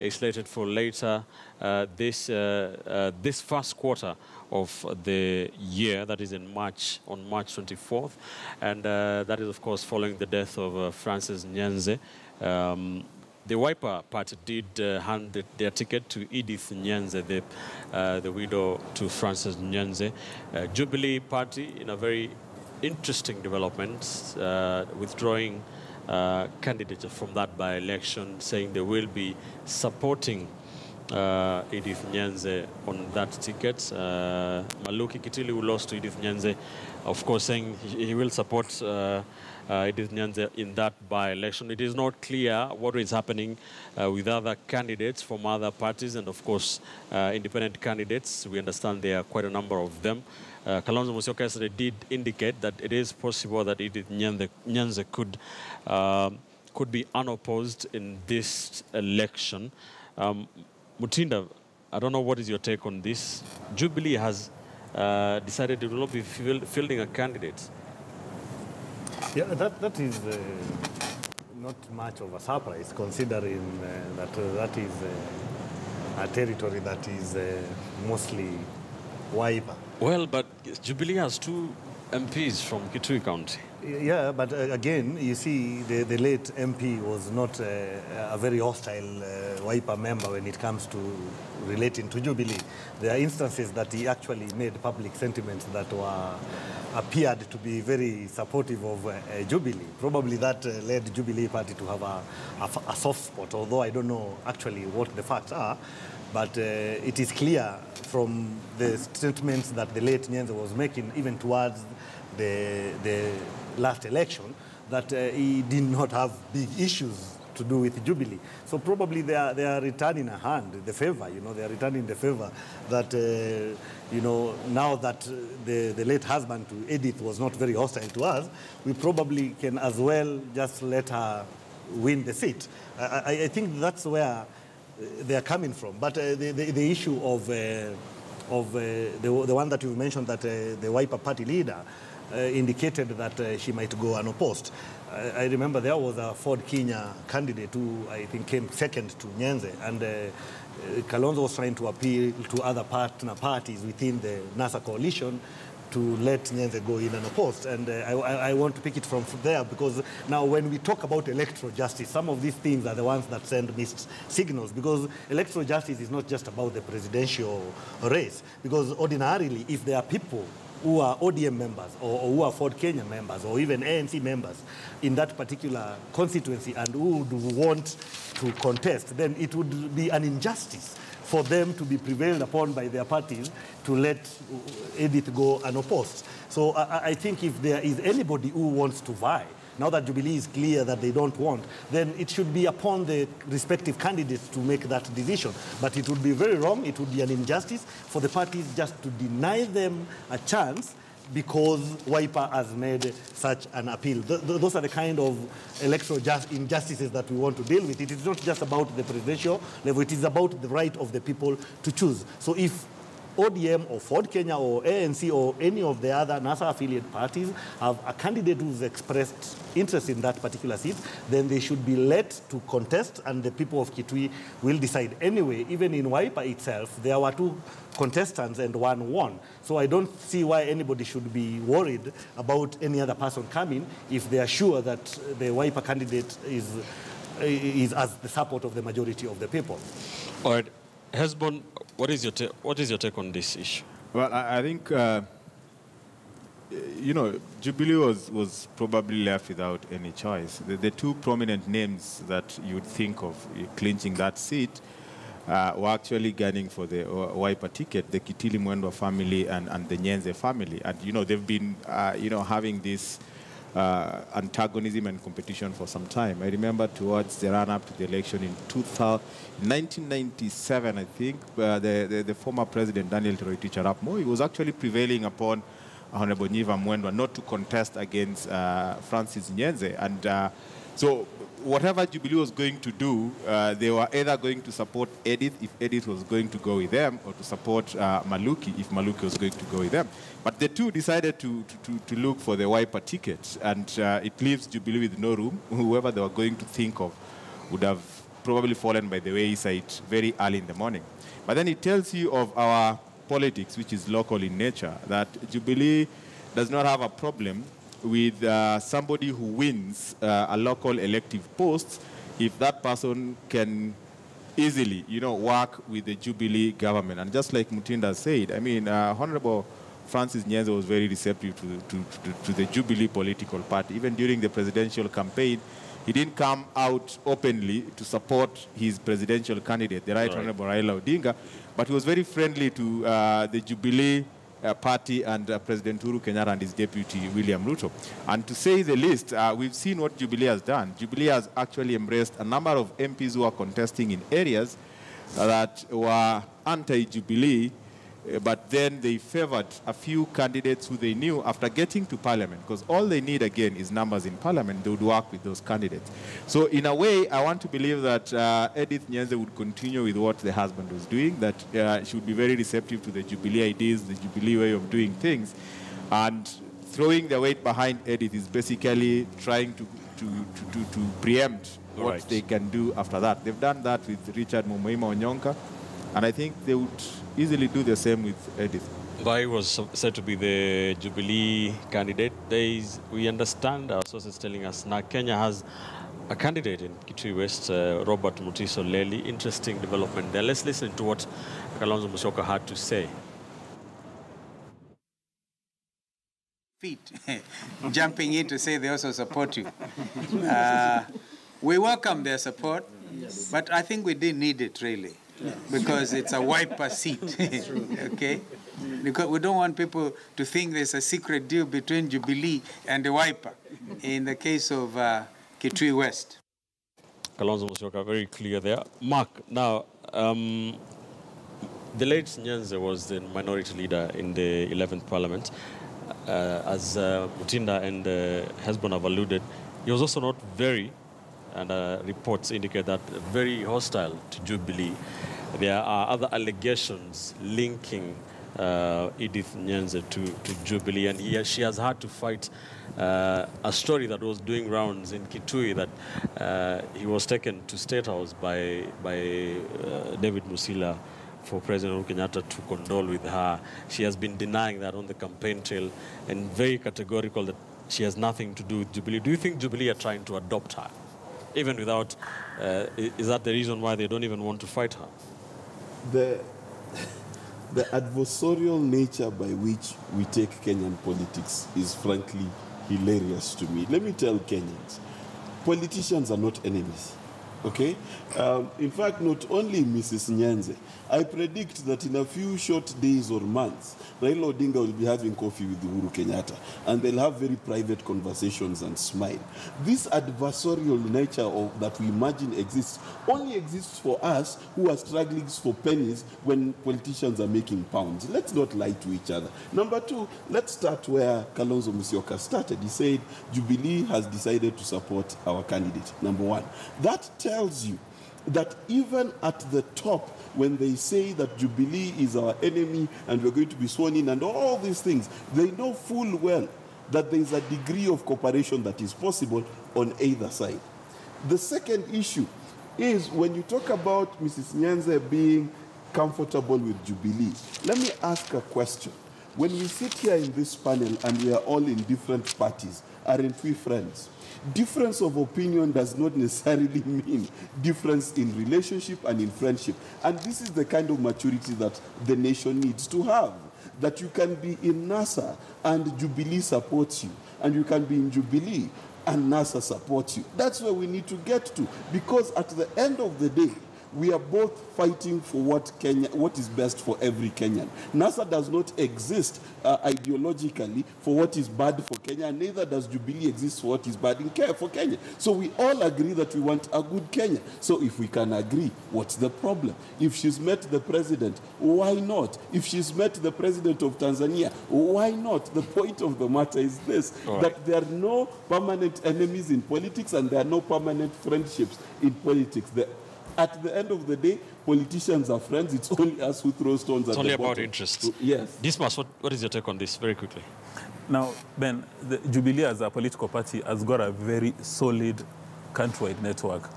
is slated for later this first quarter of the year, that is in March, on March 24th. And that is, of course, following the death of Francis Nyanze. The Wiper Party did hand their ticket to Edith Nyanze, the widow to Francis Nyanze. Jubilee Party, in a very interesting development, withdrawing candidates from that by-election, saying they will be supporting Edith Nyanze on that ticket. Maluki Kitui, who lost to Edith Nyanze, of course, saying he will support Edith Nyanze in that by-election. It is not clear what is happening with other candidates from other parties, and of course, independent candidates. We understand there are quite a number of them. Kalonzo Musyoka yesterday did indicate that it is possible that Edith Nyanze could be unopposed in this election. Mutinda, I don't know what is your take on this. Jubilee has decided it will not be fielding a candidate. Yeah, that is not much of a surprise, considering that is a territory that is mostly Wiper. Well, but Jubilee has 2 MPs from Kitui County. Yeah, but again, you see, the late MP was not a very hostile Wiper member when it comes to relating to Jubilee. There are instances that he actually made public sentiments that appeared to be very supportive of Jubilee. Probably that led Jubilee Party to have a soft spot, although I don't know actually what the facts are. But it is clear from the statements that the late Nyanze was making, even towards the last election, that he did not have big issues to do with Jubilee. So probably they are returning a hand, the favor, they are returning the favor that, now that the late husband to Edith was not very hostile to us, we probably can as well just let her win the seat. I think that's where they are coming from. But the issue of the one that you mentioned, that the Wiper Party leader indicated that she might go unopposed. I remember there was a Ford Kenya candidate who I think came second to Nyanze, and Kalonzo was trying to appeal to other partner parties within the NASA coalition to let Nyanze go in unopposed. And I want to pick it from there, because now when we talk about electoral justice, some of these things are the ones that send mixed signals, because electoral justice is not just about the presidential race, because ordinarily, if there are people who are ODM members or who are Ford Kenya members or even ANC members in that particular constituency and who would want to contest, then it would be an injustice for them to be prevailed upon by their parties to let Edith go unopposed. So I think if there is anybody who wants to vie, now that Jubilee is clear that they don't want, then it should be upon the respective candidates to make that decision. But it would be very wrong, it would be an injustice for the parties just to deny them a chance because Wiper has made such an appeal. Those are the kind of electoral injustices that we want to deal with. It is not just about the presidential level, it is about the right of the people to choose. So if ODM or Ford Kenya or ANC or any of the other NASA affiliate parties have a candidate who's expressed interest in that particular seat, then they should be let to contest, and the people of Kitui will decide. Anyway, even in Wiper itself, there were 2 contestants and 1 won. So I don't see why anybody should be worried about any other person coming if they are sure that the Wiper candidate is as the support of the majority of the people. All right. Hesbon, what is your take on this issue? Well, I think, Jubilee was probably left without any choice. The 2 prominent names that you would think of clinching that seat were actually gunning for the Wiper ticket, the Kitili Mwendwa family and the Nyanze family. And, they've been, having this antagonism and competition for some time. I remember towards the run-up to the election in 1997, I think, the former president, Daniel Toroitich Arap Moi, was actually prevailing upon Honorable Nyiva Mwendwa not to contest against Francis Nyanze. And so whatever Jubilee was going to do, they were either going to support Edith if Edith was going to go with them, or to support Maluki if Maluki was going to go with them. But the 2 decided to look for the Wiper ticket, and it leaves Jubilee with no room. Whoever they were going to think of would have probably fallen by the wayside very early in the morning. But then it tells you of our politics, which is local in nature, that Jubilee does not have a problem with somebody who wins a local elective post if that person can easily, work with the Jubilee government. And just like Mutinda said, I mean, Honorable Francis Nyenze was very receptive to the Jubilee political party. Even during the presidential campaign, he didn't come out openly to support his presidential candidate, the Right Honorable Raila Odinga, but he was very friendly to the Jubilee party and President Uhuru Kenyatta and his deputy, William Ruto. And to say the least, we've seen what Jubilee has done. Jubilee has actually embraced a number of MPs who are contesting in areas that were anti-Jubilee, but then they favored a few candidates who they knew after getting to parliament, because all they need, again, is numbers in parliament. They would work with those candidates. So in a way, I want to believe that Edith Nyenze would continue with what the husband was doing, that she would be very receptive to the Jubilee ideas, the Jubilee way of doing things, and throwing the weight behind Edith is basically trying to preempt what they can do after that. They've done that with Richard Mumoima Onyonka, and I think they would easily do the same with Edith. Bai was said to be the Jubilee candidate. We understand, our sources telling us, now Kenya has a candidate in Kitui West, Robert Mutiso Leli. Interesting development there. Let's listen to what Kalonzo Musyoka had to say. Jumping in to say they also support you. We welcome their support, but I think we didn't need it really. Because it's a wiper seat, okay? Because we don't want people to think there's a secret deal between Jubilee and the wiper in the case of Kitui West. Kalonzo Musyoka, very clear there. Mark, now, the late Nyenze was the minority leader in the 11th Parliament. As Mutinda and Hezbollah have alluded, he was also not very, and reports indicate that, very hostile to Jubilee. There are other allegations linking Edith Nyenze to Jubilee, and she has had to fight a story that was doing rounds in Kitui, that he was taken to State House by David Musila for President Uhuru Kenyatta to condole with her. She has been denying that on the campaign trail and very categorical that she has nothing to do with Jubilee. Do you think Jubilee are trying to adopt her? Even without, is that the reason why they don't even want to fight her? The adversarial nature by which we take Kenyan politics is frankly hilarious to me. Let me tell Kenyans, politicians are not enemies, okay? In fact, not only Mrs. Nyenze, I predict that in a few short days or months, Raila Odinga will be having coffee with Uhuru Kenyatta, and they'll have very private conversations and smile. This adversarial nature that we imagine exists only exists for us who are struggling for pennies when politicians are making pounds. Let's not lie to each other. Number two, let's start where Kalonzo Musyoka started. He said Jubilee has decided to support our candidate. Number one, that tells you that even at the top, when they say that Jubilee is our enemy and we're going to be sworn in and all these things, they know full well that there is a degree of cooperation that is possible on either side. The second issue is when you talk about Mrs. Nyenze being comfortable with Jubilee, let me ask a question. When we sit here in this panel and we are all in different parties, aren't we friends? Difference of opinion does not necessarily mean difference in relationship and in friendship. And this is the kind of maturity that the nation needs to have. That you can be in NASA and Jubilee supports you, and you can be in Jubilee and NASA supports you. That's where we need to get to, because at the end of the day, we are both fighting for what is best for every Kenyan. NASA does not exist ideologically for what is bad for Kenya, and neither does Jubilee exist for what is bad for Kenya. So we all agree that we want a good Kenya. So if we can agree, what's the problem? If she's met the president, why not? If she's met the president of Tanzania, why not? The point of the matter is this, that there are no permanent enemies in politics and there are no permanent friendships in politics. At the end of the day, politicians are friends. It's only us who throw stones at the bottom. It's only about interests. Yes. Dismas, what is your take on this, very quickly? Now, Ben, the Jubilee as a political party has got a very solid countrywide network.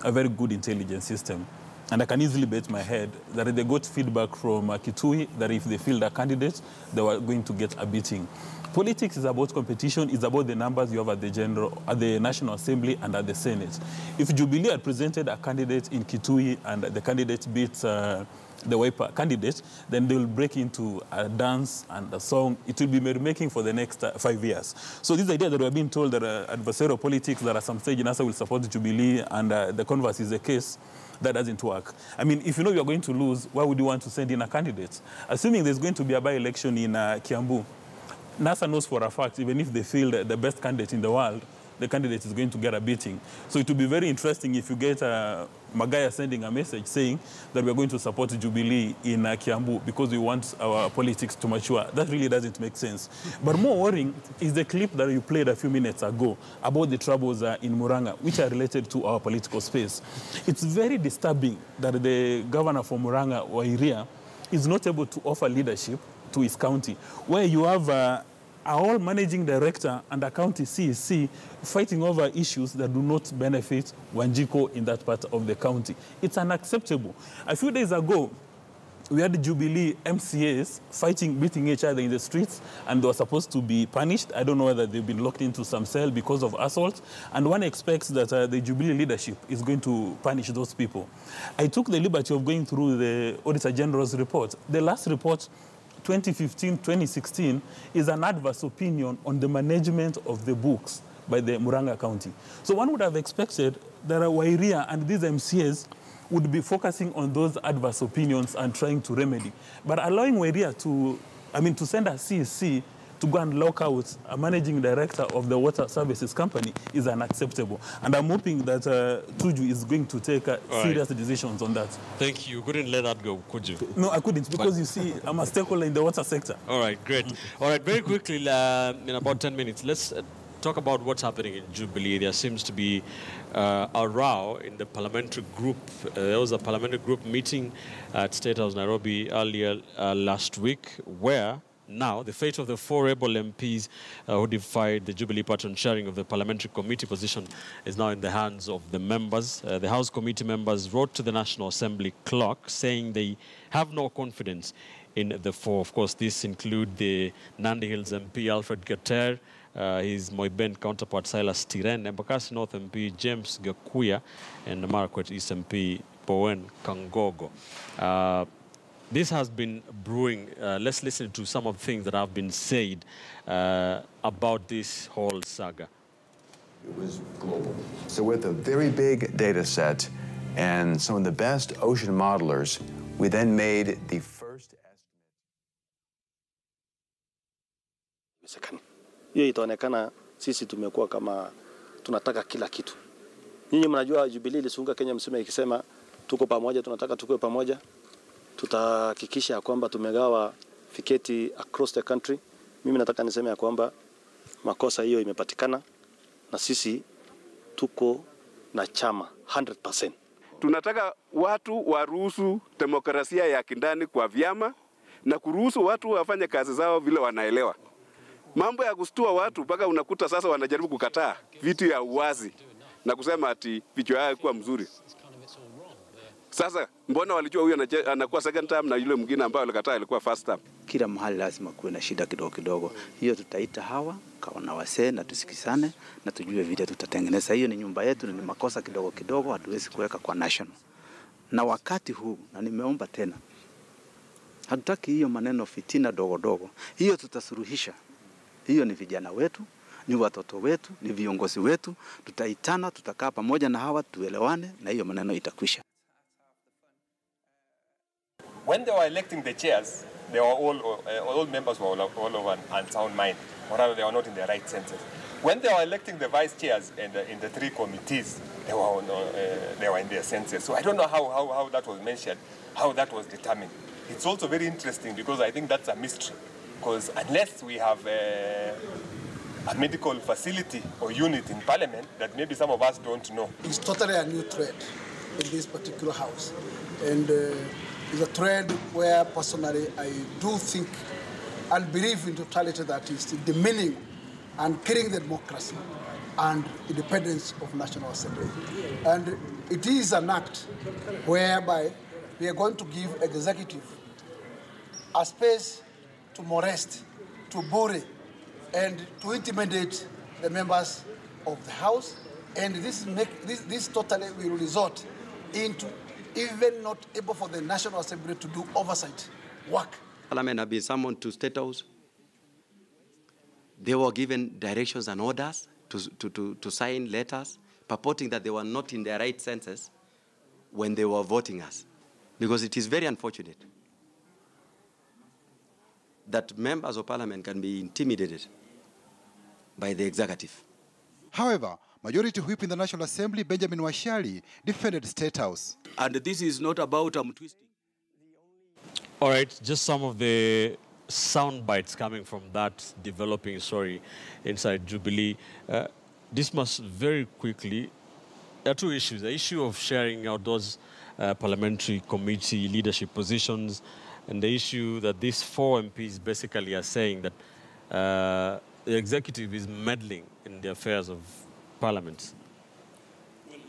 a very good intelligence system. And I can easily bet my head that they got feedback from Kitui that if they field a candidate, they were going to get a beating. Politics is about competition. It's about the numbers you have at the National Assembly and at the Senate. If Jubilee had presented a candidate in Kitui and the candidate beats the Wiper candidate, then they will break into a dance and a song. It will be merrymaking for the next 5 years. So this idea that we are being told that adversarial politics, that at some stage NASA will support Jubilee and the converse is the case, that doesn't work. I mean, if you know you're going to lose, why would you want to send in a candidate? Assuming there's going to be a by-election in Kiambu, NASA knows for a fact, even if they field the best candidate in the world, the candidate is going to get a beating. So it will be very interesting if you get Magaya sending a message saying that we're going to support Jubilee in Kiambu because we want our politics to mature. That really doesn't make sense. But more worrying is the clip that you played a few minutes ago about the troubles in Muranga, which are related to our political space. It's very disturbing that the governor for Muranga, Wairia, is not able to offer leadership to his county, where you have all managing director and a county CEC fighting over issues that do not benefit Wanjiko in that part of the county. It's unacceptable. A few days ago, we had Jubilee MCAs beating each other in the streets, and they were supposed to be punished. I don't know whether they've been locked into some cell because of assault. And one expects that the Jubilee leadership is going to punish those people. I took the liberty of going through the Auditor General's report. The last report, 2015-2016, is an adverse opinion on the management of the books by the Muranga County. So one would have expected that Wairia and these MCAs would be focusing on those adverse opinions and trying to remedy. But allowing Wairia to send a CEC to go and lock out a managing director of the water services company is unacceptable. And I'm hoping that Tuju is going to take serious decisions on that. Thank you. You couldn't let that go, could you? No, I couldn't, because you see, I'm a stakeholder in the water sector. All right, great. All right, very quickly, in about 10 minutes, let's talk about what's happening in Jubilee. There seems to be a row in the parliamentary group. There was a parliamentary group meeting at State House, Nairobi, earlier last week, where now the fate of the 4 able MPs who defied the Jubilee Party on sharing of the parliamentary committee position is now in the hands of the members. The House committee members wrote to the National Assembly clerk saying they have no confidence in the 4. Of course, this include the Nandi Hills MP Alfred Keter, his Moiben counterpart Silas Tiren, Embakasi North MP James Gakuya, and Marakwet East MP Bowen Kangogo. This has been brewing. Let's listen to some of the things that have been said about this whole saga. It was global. So with a very big data set and some of the best ocean modelers, we then made the first estimate. Hiyo itaonekana sisi tumekuwa kama tunataka kila kitu. Nyinyi mnajua Jubilee ilisunga Kenya msema ikisema tuko pamoja, tunataka tukue pamoja. Tutahakikisha kwamba tumegawa fiketi across the country. Mimi nataka niseme ya kwamba makosa hiyo imepatikana na sisi tuko na chama 100%. Tunataka watu waruhusu demokrasia ya kindani kwa vyama na kuruhusu watu wafanye kazi zao vile wanaelewa. Mambo ya kustua watu mpaka unakuta sasa wanajaribu kukataa vitu ya uwazi na kusema ati vichwa yao kuwa mzuri. Sasa mbona walijua huyu anakuwa second term na yule mwingine ambaye alikataa alikuwa first term? Kila mahali lazima kuwe na shida kidogo kidogo. Hiyo tutaita hawa kawana wasee na tusikisane na tujue vile tutatengeneza. Hiyo ni nyumba yetu, ni makosa kidogo kidogo hatuwezi kuweka kwa national. Na wakati huu, na nimeomba tena, hatutaki hiyo maneno fitina dogo dogo. Hiyo tutasuluhisha. Hiyo ni vijana wetu, ni watoto wetu, ni viongozi wetu. Tutaitana, tutakaa pamoja na hawa tuelewane na hiyo maneno itakwisha. When they were electing the chairs, they were all members were all of an sound mind, or rather they were not in their right senses. When they were electing the vice chairs and in the 3 committees, they were in their senses. So I don't know how that was mentioned, how that was determined. It's also very interesting because I think that's a mystery. Because unless we have a medical facility or unit in Parliament that maybe some of us don't know. It's totally a new thread in this particular house. And it's a thread where personally I do think and believe in totality that is demeaning and killing the democracy. and independence of National Assembly. And it is an act whereby we are going to give executive a space to molest, to bully, and to intimidate the members of the House. And this totally will result into even not able for the National Assembly to do oversight work. Parliament have been summoned to State House. They were given directions and orders to sign letters purporting that they were not in their right senses when they were voting us. Because it is very unfortunate that members of Parliament can be intimidated by the executive. However, Majority Whip in the National Assembly, Benjamin Washali, defended State House. And this is not about twisting. All right, just some of the sound bites coming from that developing story inside Jubilee. This must very quickly, there are two issues. The issue of sharing out those parliamentary committee leadership positions, and the issue that these 4 MPs basically are saying that the executive is meddling in the affairs of Parliament.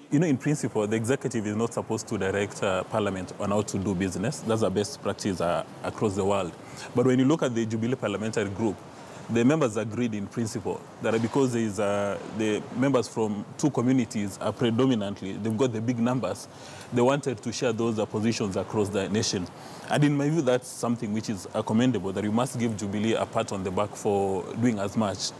You know, in principle, the executive is not supposed to direct Parliament on how to do business. That's the best practice across the world. But when you look at the Jubilee Parliamentary Group, the members agreed in principle that because the members from 2 communities are predominantly, they've got the big numbers, they wanted to share those positions across the nation. And in my view, that's something which is commendable, that you must give Jubilee a pat on the back for doing as much.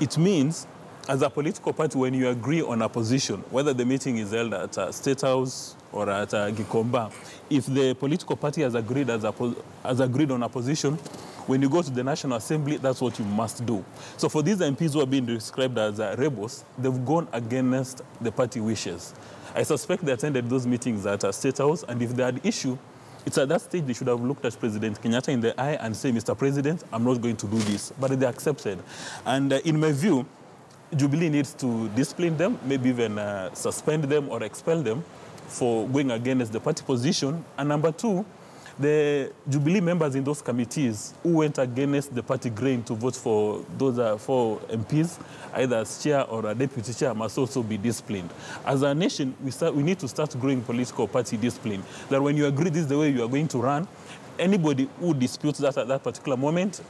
It means, as a political party, when you agree on a position, whether the meeting is held at State House or at Gikomba, if the political party has agreed on a position, when you go to the National Assembly, that's what you must do. So for these MPs who are being described as rebels, they've gone against the party wishes. I suspect they attended those meetings at State House, and if they had issue, it's at that stage they should have looked at President Kenyatta in the eye and say, Mr. President, I'm not going to do this. But they accepted. And in my view, Jubilee needs to discipline them, maybe even suspend them or expel them for going against the party position. And number 2, the Jubilee members in those committees who went against the party grain to vote for those 4 MPs, either as chair or a deputy chair, must also be disciplined. As a nation, we need to start growing political party discipline. That when you agree this is the way you are going to run, anybody who disputes that at that particular moment,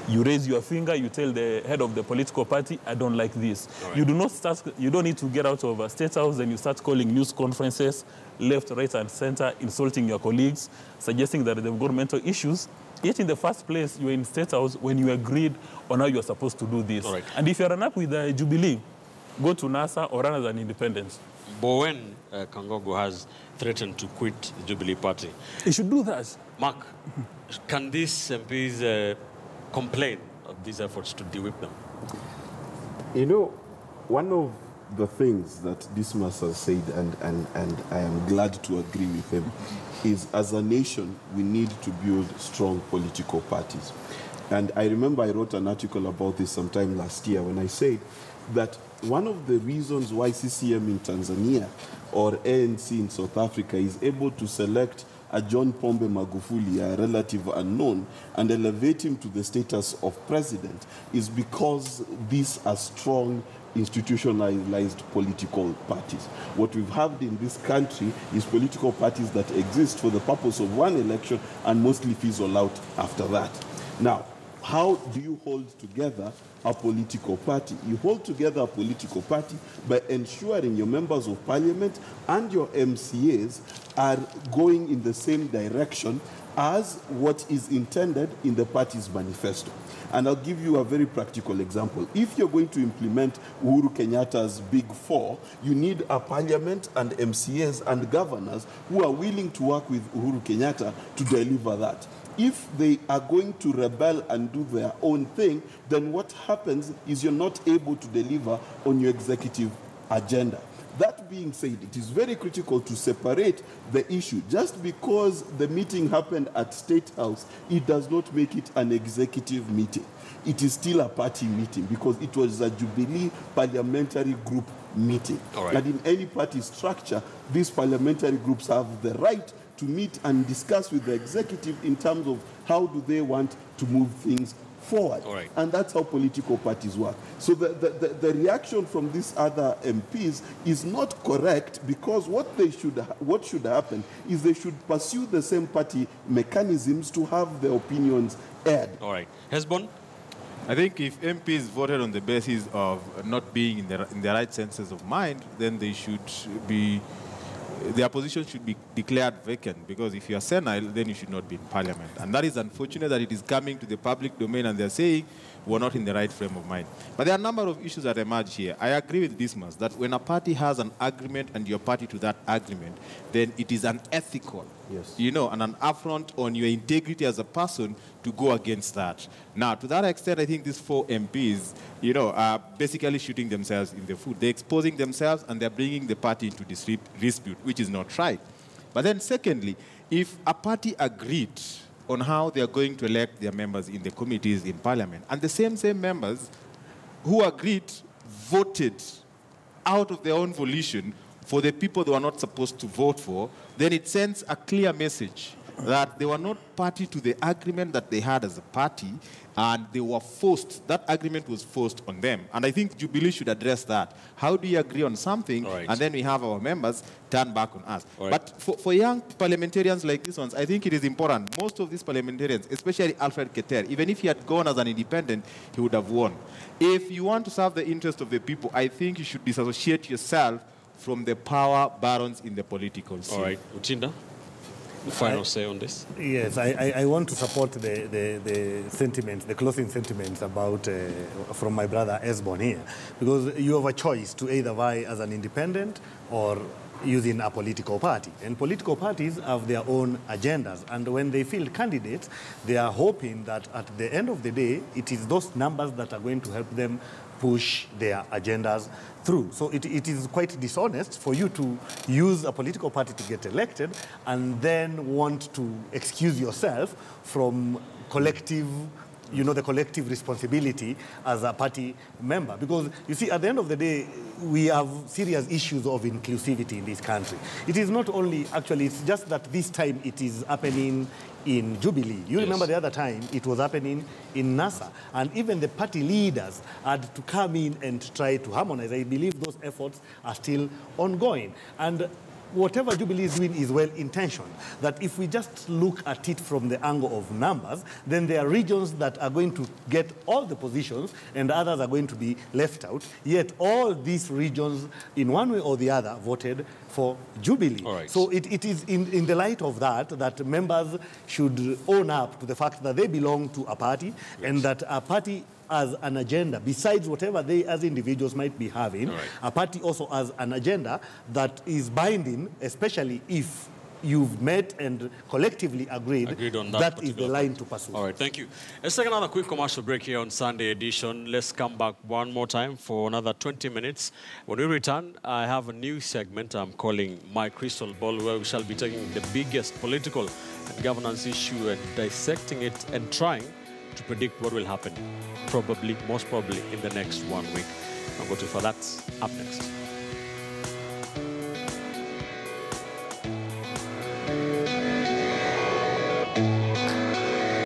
you raise your finger, you tell the head of the political party, I don't like this. Right. You don't need to get out of a State House and you start calling news conferences, left, right, and center, insulting your colleagues, suggesting that they've got mental issues. Yet in the first place, you're in State House when you agreed on how you're supposed to do this. Right. And if you're up with the Jubilee, go to NASA or run as an independent. But when Kangogo has threatened to quit the Jubilee Party, he should do that. Mark, can these MPs complain of these efforts to de-whip them? You know, one of the things that Dismas has said, and I am glad to agree with him, is as a nation, we need to build strong political parties. And I remember I wrote an article about this sometime last year when I said that one of the reasons why CCM in Tanzania or ANC in South Africa is able to select a John Pombe Magufuli, a relative unknown, and elevate him to the status of president is because these are strong institutionalized political parties. What we've had in this country is political parties that exist for the purpose of one election and mostly fizzle out after that. Now, how do you hold together a political party? You hold together a political party by ensuring your members of parliament and your MCAs are going in the same direction as what is intended in the party's manifesto. And I'll give you a very practical example. If you're going to implement Uhuru Kenyatta's Big Four, you need a parliament and MCAs and governors who are willing to work with Uhuru Kenyatta to deliver that. If they are going to rebel and do their own thing, then what happens is you're not able to deliver on your executive agenda. That being said, it is very critical to separate the issue. Just because the meeting happened at State House, it does not make it an executive meeting. It is still a party meeting because it was a Jubilee parliamentary group meeting. Right. And in any party structure, these parliamentary groups have the right to meet and discuss with the executive in terms of how do they want to move things forward. All right. And that's how political parties work. So the reaction from these other MPs is not correct, because what should happen is they should pursue the same party mechanisms to have their opinions aired. All right. Hesbon? I think if MPs voted on the basis of not being in the right senses of mind, then they should be, their position should be declared vacant, because if you are senile, then you should not be in parliament. And that is unfortunate that it is coming to the public domain and they're saying we're not in the right frame of mind. But there are a number of issues that emerge here. I agree with Dismas that when a party has an agreement and you're party to that agreement, then it is unethical, and an affront on your integrity as a person to go against that. Now, to that extent, I think these 4 MPs, are basically shooting themselves in the foot. They're exposing themselves and they're bringing the party into dispute, which is not right. But then secondly, if a party agreed on how they are going to elect their members in the committees in parliament, and the same members who agreed voted out of their own volition for the people they were not supposed to vote for, then it sends a clear message that they were not party to the agreement that they had as a party, and they were forced, that agreement was forced on them. And I think Jubilee should address that. How do you agree on something, and then we have our members turn back on us? But for young parliamentarians like these ones, I think it is important. Most of these parliamentarians, especially Alfred Keter, even if he had gone as an independent, he would have won. If you want to serve the interest of the people, I think you should disassociate yourself from the power barons in the political scene. All right. Uchinda? The final say on this? Yes, I want to support the sentiments, the closing sentiments about from my brother Esbon here, because you have a choice to either vie as an independent or using a political party. And political parties have their own agendas, and when they field candidates, they are hoping that at the end of the day, it is those numbers that are going to help them push their agendas through. So it is quite dishonest for you to use a political party to get elected and then want to excuse yourself from collective, the collective responsibility as a party member. Because, you see, at the end of the day, we have serious issues of inclusivity in this country. It is not only, actually, it's just that this time it is happening in Jubilee. You remember the other time it was happening in NASA, and even the party leaders had to come in and try to harmonize. I believe those efforts are still ongoing. And whatever Jubilee is doing is well-intentioned, that if we just look at it from the angle of numbers, then there are regions that are going to get all the positions and others are going to be left out, yet all these regions, in one way or the other, voted for Jubilee. Right. So it is in the light of that members should own up to the fact that they belong to a party, and that a party as an agenda, besides whatever they as individuals might be having, a party also has an agenda that is binding, especially if you've met and collectively agreed on that is the line to pursue. All right, thank you. Let's take another quick commercial break here on Sunday edition. Let's come back one more time for another 20 minutes. When we return, I have a new segment I'm calling My Crystal Ball, where we shall be taking the biggest political and governance issue and dissecting it and trying to predict what will happen, most probably in the next 1 week. I'm going to for that up next.